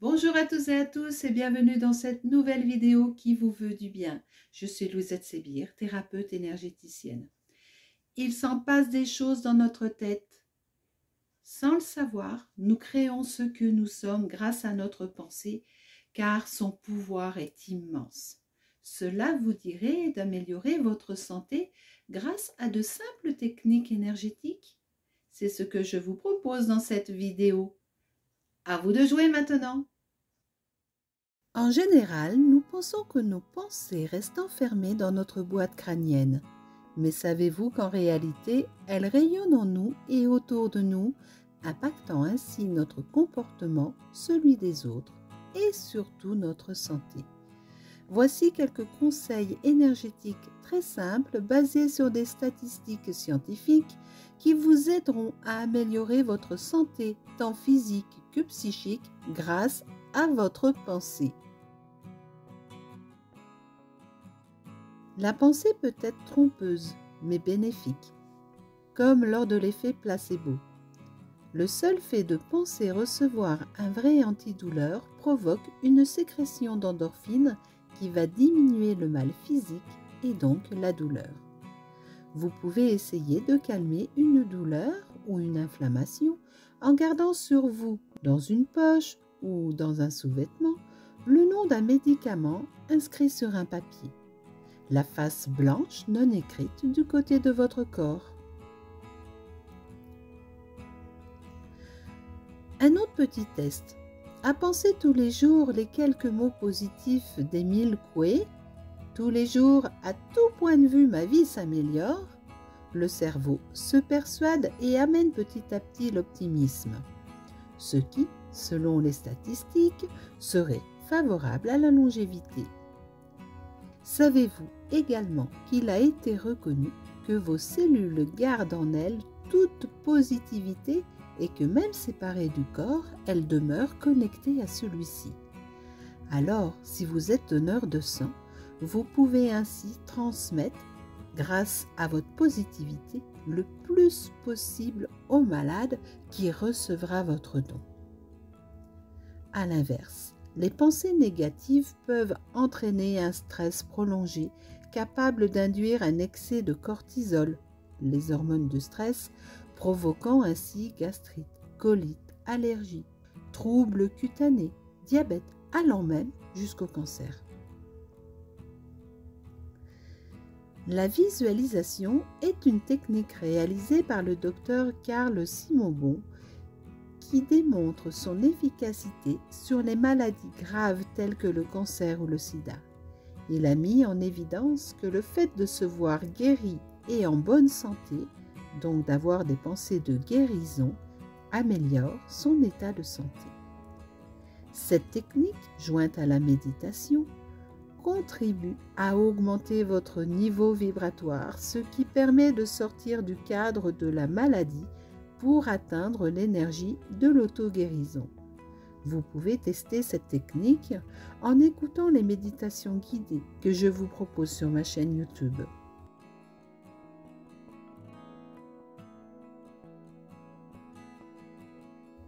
Bonjour à tous et à tous et bienvenue dans cette nouvelle vidéo qui vous veut du bien. Je suis Louisette Sébir, thérapeute énergéticienne. Il s'en passe des choses dans notre tête. Sans le savoir, nous créons ce que nous sommes grâce à notre pensée, car son pouvoir est immense. Cela vous dirait d'améliorer votre santé grâce à de simples techniques énergétiques? C'est ce que je vous propose dans cette vidéo. À vous de jouer maintenant! En général, nous pensons que nos pensées restent enfermées dans notre boîte crânienne. Mais savez-vous qu'en réalité, elles rayonnent en nous et autour de nous, impactant ainsi notre comportement, celui des autres et surtout notre santé. Voici quelques conseils énergétiques très simples basés sur des statistiques scientifiques qui vous aideront à améliorer votre santé tant physique que psychique grâce à votre pensée. La pensée peut être trompeuse, mais bénéfique, comme lors de l'effet placebo. Le seul fait de penser recevoir un vrai antidouleur provoque une sécrétion d'endorphines qui va diminuer le mal physique et donc la douleur. Vous pouvez essayer de calmer une douleur ou une inflammation en gardant sur vous, dans une poche ou dans un sous-vêtement, le nom d'un médicament inscrit sur un papier. La face blanche non écrite du côté de votre corps. Un autre petit test. À penser tous les jours les quelques mots positifs d'Émile Coué. Tous les jours, à tout point de vue, ma vie s'améliore. Le cerveau se persuade et amène petit à petit l'optimisme. Ce qui, selon les statistiques, serait favorable à la longévité. Savez-vous également qu'il a été reconnu que vos cellules gardent en elles toute positivité et que même séparées du corps, elles demeurent connectées à celui-ci. Alors, si vous êtes donneur de sang, vous pouvez ainsi transmettre, grâce à votre positivité, le plus possible au malade qui recevra votre don. À l'inverse, les pensées négatives peuvent entraîner un stress prolongé capable d'induire un excès de cortisol, les hormones de stress, provoquant ainsi gastrite, colite, allergie, troubles cutanés, diabète, allant même jusqu'au cancer. La visualisation est une technique réalisée par le docteur Carl Simobon qui démontre son efficacité sur les maladies graves telles que le cancer ou le sida. Il a mis en évidence que le fait de se voir guéri et en bonne santé, donc d'avoir des pensées de guérison, améliore son état de santé. Cette technique, jointe à la méditation, contribue à augmenter votre niveau vibratoire, ce qui permet de sortir du cadre de la maladie pour atteindre l'énergie de l'auto-guérison. Vous pouvez tester cette technique en écoutant les méditations guidées que je vous propose sur ma chaîne YouTube.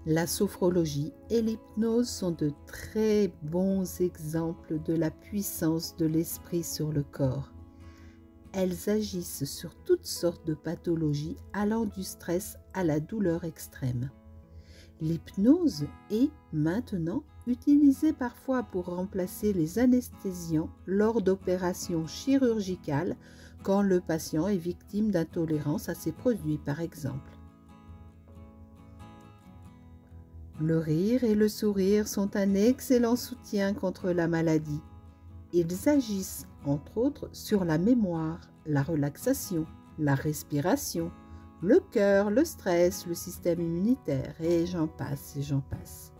La sophrologie et l'hypnose sont de très bons exemples de la puissance de l'esprit sur le corps. Elles agissent sur toutes sortes de pathologies allant du stress à la douleur extrême. L'hypnose est maintenant utilisée parfois pour remplacer les anesthésiants lors d'opérations chirurgicales quand le patient est victime d'intolérance à ces produits par exemple. Le rire et le sourire sont un excellent soutien contre la maladie. Ils agissent, entre autres, sur la mémoire, la relaxation, la respiration, le cœur, le stress, le système immunitaire, et j'en passe, et j'en passe.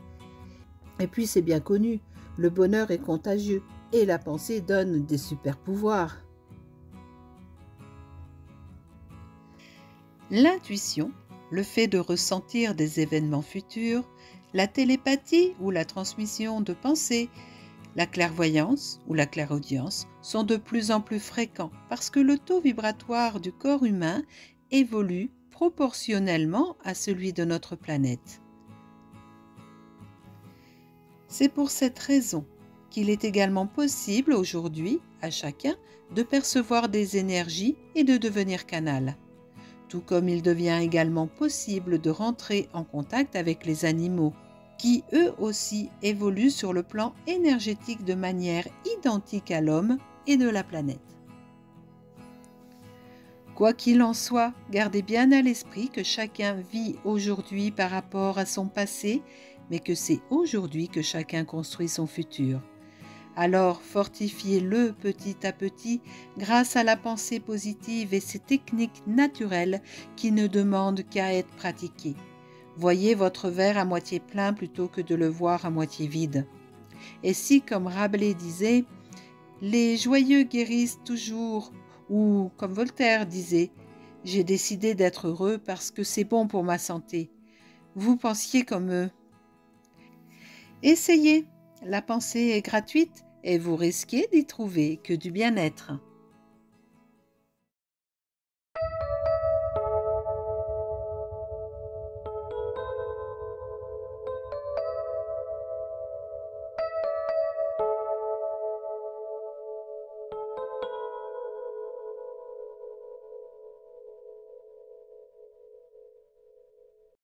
Et puis c'est bien connu, le bonheur est contagieux, et la pensée donne des super pouvoirs. L'intuition, le fait de ressentir des événements futurs, la télépathie ou la transmission de pensées, la clairvoyance ou la clairaudience sont de plus en plus fréquents parce que le taux vibratoire du corps humain évolue proportionnellement à celui de notre planète. C'est pour cette raison qu'il est également possible aujourd'hui à chacun de percevoir des énergies et de devenir canal. Tout comme il devient également possible de rentrer en contact avec les animaux, qui eux aussi évoluent sur le plan énergétique de manière identique à l'homme et de la planète. Quoi qu'il en soit, gardez bien à l'esprit que chacun vit aujourd'hui par rapport à son passé, mais que c'est aujourd'hui que chacun construit son futur. Alors fortifiez-le petit à petit grâce à la pensée positive et ces techniques naturelles qui ne demandent qu'à être pratiquées. Voyez votre verre à moitié plein plutôt que de le voir à moitié vide. Et si, comme Rabelais disait, les joyeux guérissent toujours, ou comme Voltaire disait, j'ai décidé d'être heureux parce que c'est bon pour ma santé. Vous pensiez comme eux. Essayez, la pensée est gratuite et vous risquez d'y trouver que du bien-être.